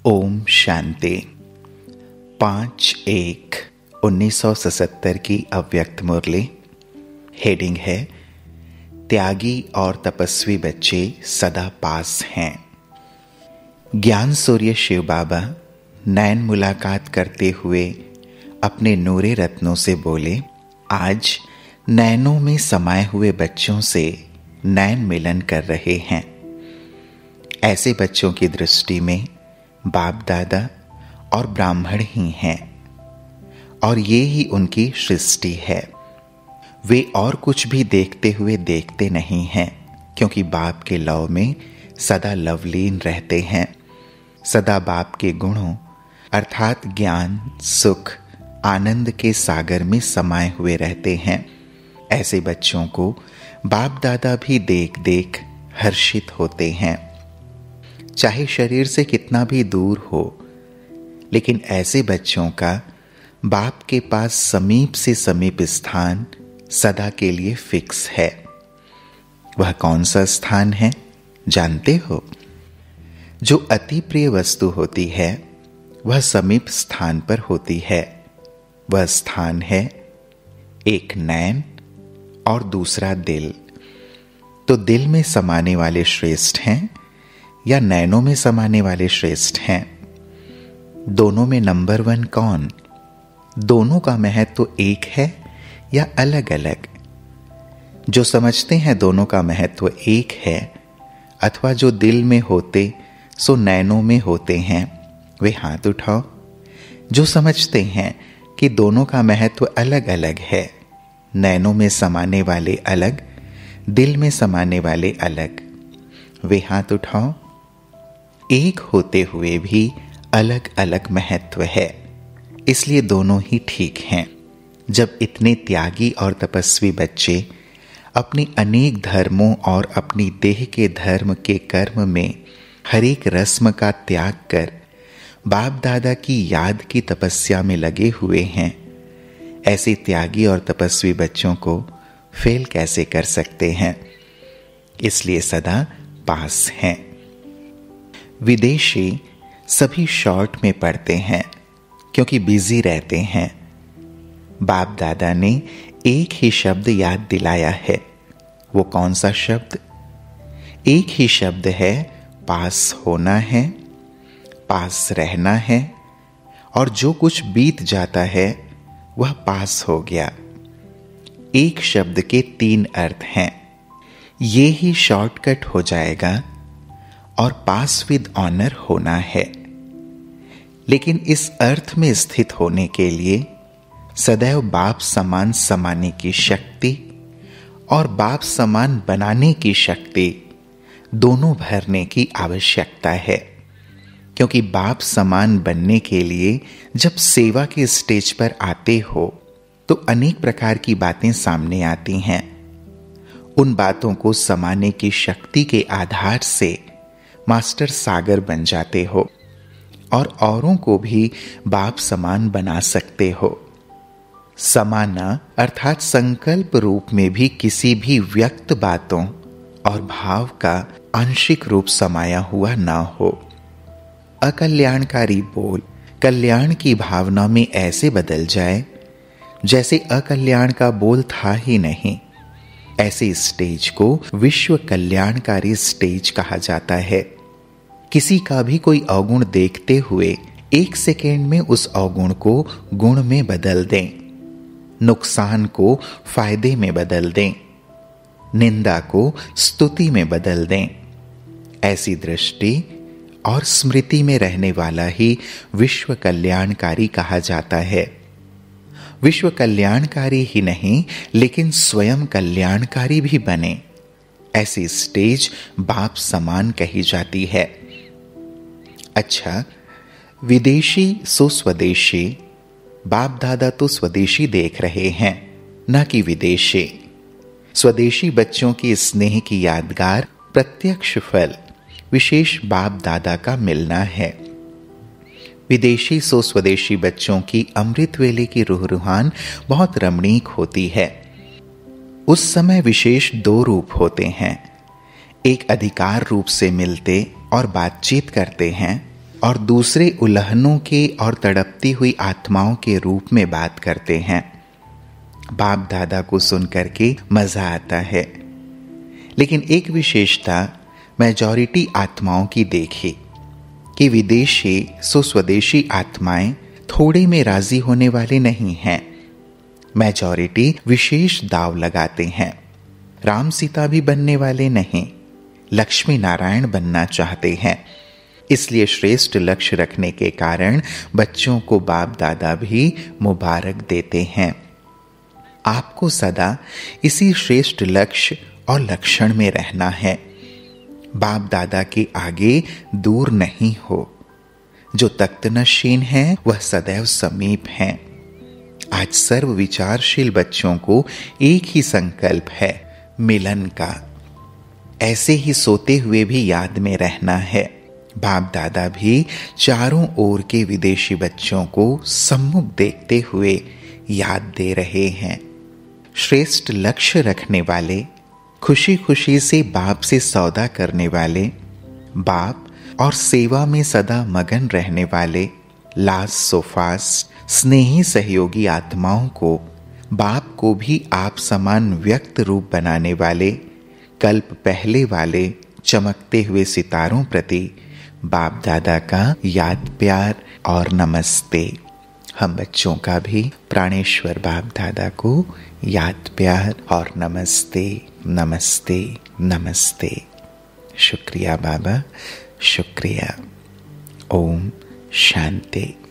ओम शांति। 5/1/1977 की अव्यक्त मुरली। हेडिंग है त्यागी और तपस्वी बच्चे सदा पास हैं। ज्ञान सूर्य शिव बाबा नैन मुलाकात करते हुए अपने नूरे रत्नों से बोले, आज नैनों में समाये हुए बच्चों से नैन मिलन कर रहे हैं। ऐसे बच्चों की दृष्टि में बाप दादा और ब्राह्मण ही हैं और ये ही उनकी सृष्टि है। वे और कुछ भी देखते हुए देखते नहीं हैं, क्योंकि बाप के लव में सदा लवलीन रहते हैं। सदा बाप के गुणों अर्थात ज्ञान, सुख, आनंद के सागर में समाये हुए रहते हैं। ऐसे बच्चों को बाप दादा भी देख देख हर्षित होते हैं, चाहे शरीर से कितना भी दूर हो। लेकिन ऐसे बच्चों का बाप के पास समीप से समीप स्थान सदा के लिए फिक्स है। वह कौन सा स्थान है जानते हो? जो अति प्रिय वस्तु होती है वह समीप स्थान पर होती है। वह स्थान है एक नैन और दूसरा दिल। तो दिल में समाने वाले श्रेष्ठ हैं या नैनों में समाने वाले श्रेष्ठ हैं? दोनों में नंबर 1 कौन? दोनों का महत्व एक है या अलग अलग? जो समझते हैं दोनों का महत्व एक है, अथवा जो दिल में होते सो नैनों में होते हैं, वे हाथ उठाओ। जो समझते हैं कि दोनों का महत्व अलग अलग है, नैनों में समाने वाले अलग, दिल में समाने वाले अलग, वे हाथ उठाओ। एक होते हुए भी अलग अलग महत्व है, इसलिए दोनों ही ठीक हैं। जब इतने त्यागी और तपस्वी बच्चे अपनी अनेक धर्मों और अपनी देह के धर्म के कर्म में हर एक रस्म का त्याग कर बाप दादा की याद की तपस्या में लगे हुए हैं, ऐसे त्यागी और तपस्वी बच्चों को फेल कैसे कर सकते हैं? इसलिए सदा पास हैं। विदेशी सभी शॉर्ट में पढ़ते हैं क्योंकि बिजी रहते हैं। बाप दादा ने एक ही शब्द याद दिलाया है। वो कौन सा शब्द? एक ही शब्द है, पास होना है, पास रहना है, और जो कुछ बीत जाता है वह पास हो गया। एक शब्द के 3 अर्थ हैं। ये ही शॉर्टकट हो जाएगा और पास विद ऑनर होना है। लेकिन इस अर्थ में स्थित होने के लिए सदैव बाप समान समाने की शक्ति और बाप समान बनाने की शक्ति दोनों भरने की आवश्यकता है। क्योंकि बाप समान बनने के लिए जब सेवा के स्टेज पर आते हो तो अनेक प्रकार की बातें सामने आती हैं। उन बातों को समाने की शक्ति के आधार से मास्टर सागर बन जाते हो और औरों को भी बाप समान बना सकते हो। समाना अर्थात संकल्प रूप में भी किसी भी व्यक्त बातों और भाव का आंशिक रूप समाया हुआ ना हो। अकल्याणकारी बोल कल्याण की भावना में ऐसे बदल जाए जैसे अकल्याण का बोल था ही नहीं। ऐसे स्टेज को विश्व कल्याणकारी स्टेज कहा जाता है। किसी का भी कोई अवगुण देखते हुए 1 सेकेंड में उस अवगुण को गुण में बदल दें, नुकसान को फायदे में बदल दें, निंदा को स्तुति में बदल दें। ऐसी दृष्टि और स्मृति में रहने वाला ही विश्व कल्याणकारी कहा जाता है। विश्व कल्याणकारी ही नहीं, लेकिन स्वयं कल्याणकारी भी बने, ऐसी स्टेज बाप समान कही जाती है। अच्छा, विदेशी सो स्वदेशी। बाप दादा तो स्वदेशी देख रहे हैं, न कि विदेशी। स्वदेशी बच्चों की स्नेह की यादगार प्रत्यक्ष फल विशेष बाप दादा का मिलना है। विदेशी सो स्वदेशी बच्चों की अमृत वेले की रूह रूहान बहुत रमणीक होती है। उस समय विशेष 2 रूप होते हैं। एक अधिकार रूप से मिलते और बातचीत करते हैं और दूसरे उल्लंघनों के और तड़पती हुई आत्माओं के रूप में बात करते हैं। बाप दादा को सुन करके मजा आता है, लेकिन एक विशेषता मेजॉरिटी आत्माओं की देखी कि विदेशी स्वदेशी आत्माएं थोड़े में राजी होने वाले नहीं हैं। मेजॉरिटी विशेष दाव लगाते हैं। राम सीता भी बनने वाले नहीं, लक्ष्मी नारायण बनना चाहते हैं। इसलिए श्रेष्ठ लक्ष्य रखने के कारण बच्चों को बाप दादा भी मुबारक देते हैं। आपको सदा इसी श्रेष्ठ लक्ष्य और लक्षण में रहना है। बाप दादा के आगे दूर नहीं हो। जो तख्तनशीन है वह सदैव समीप है। आज सर्व विचारशील बच्चों को एक ही संकल्प है, मिलन का। ऐसे ही सोते हुए भी याद में रहना है। बाप दादा भी चारों ओर के विदेशी बच्चों को सम्मुख देखते हुए याद दे रहे हैं। श्रेष्ठ लक्ष्य रखने वाले, खुशी खुशी से बाप से सौदा करने वाले, बाप और सेवा में सदा मगन रहने वाले, लास्ट सोफास्ट स्नेही सहयोगी आत्माओं को, बाप को भी आप समान व्यक्त रूप बनाने वाले, कल्प पहले वाले चमकते हुए सितारों प्रति बाप दादा का याद प्यार और नमस्ते। हम बच्चों का भी प्राणेश्वर बाप दादा को याद प्यार और नमस्ते नमस्ते नमस्ते। शुक्रिया बाबा, शुक्रिया। ओम शांति।